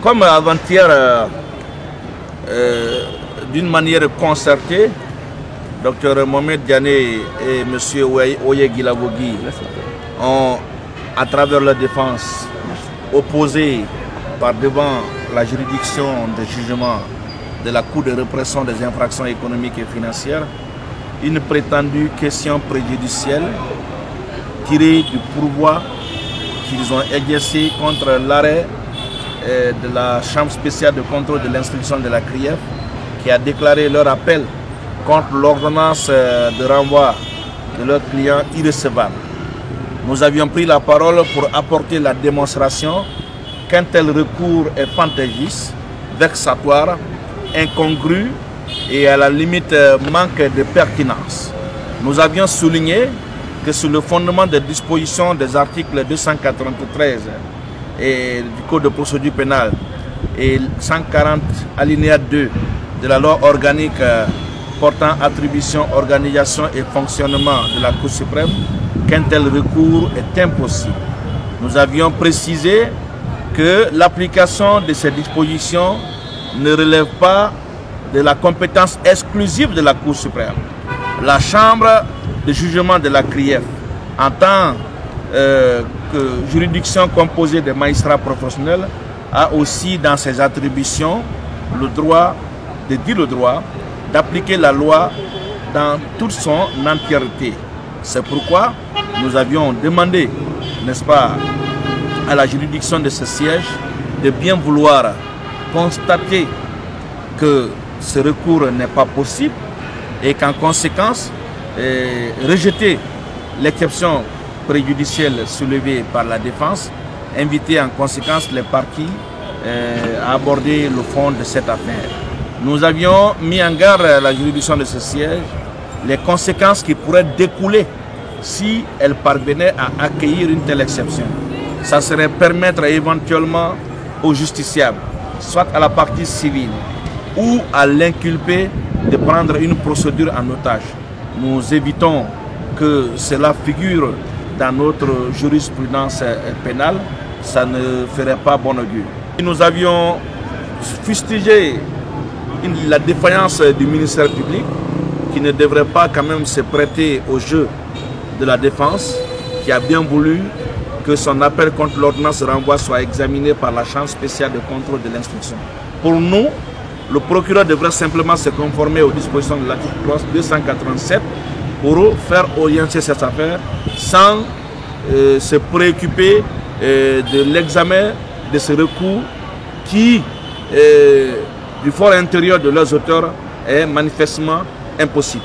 Comme avant-hier, d'une manière concertée, Dr Mohamed Diané et M. Oye Guilavogui ont, à travers leur défense, opposé par devant la juridiction de jugement de la Cour de répression des infractions économiques et financières une prétendue question préjudicielle tirée du pourvoi qu'ils ont exercé contre l'arrêt de la Chambre spéciale de contrôle de l'instruction de la CRIEF qui a déclaré leur appel contre l'ordonnance de renvoi de leurs clients irrecevable. Nous avions pris la parole pour apporter la démonstration qu'un tel recours est fantaisiste, vexatoire, incongru et à la limite manque de pertinence. Nous avions souligné que sur le fondement des dispositions des articles 293 et du Code de procédure pénale et 140 alinéa 2 de la loi organique portant attribution, organisation et fonctionnement de la Cour suprême, qu'un tel recours est impossible. Nous avions précisé que l'application de ces dispositions ne relève pas de la compétence exclusive de la Cour suprême. La Chambre de jugement de la CRIEF, en tant que juridiction composée de magistrats professionnels, a aussi dans ses attributions le droit de dire le droit, d'appliquer la loi dans toute son entièreté. C'est pourquoi nous avions demandé, n'est-ce pas, à la juridiction de ce siège de bien vouloir constater que ce recours n'est pas possible et qu'en conséquence, rejeter l'exception préjudicielle soulevée par la défense, inviter en conséquence les parties à aborder le fond de cette affaire. Nous avions mis en garde à la juridiction de ce siège les conséquences qui pourraient découler si elle parvenait à accueillir une telle exception. Ça serait permettre éventuellement aux justiciables, soit à la partie civile ou à l'inculpé, de prendre une procédure en otage. Nous évitons que cela figure dans notre jurisprudence pénale, ça ne ferait pas bon augure. Nous avions fustigé la défaillance du ministère public qui ne devrait pas quand même se prêter au jeu de la défense, qui a bien voulu que son appel contre l'ordonnance de renvoi soit examiné par la Chambre spéciale de contrôle de l'instruction. Pour nous, le procureur devrait simplement se conformer aux dispositions de l'article 287 pour faire orienter cette affaire sans se préoccuper de l'examen de ce recours qui, du fort intérieur de leurs auteurs, est manifestement impossible.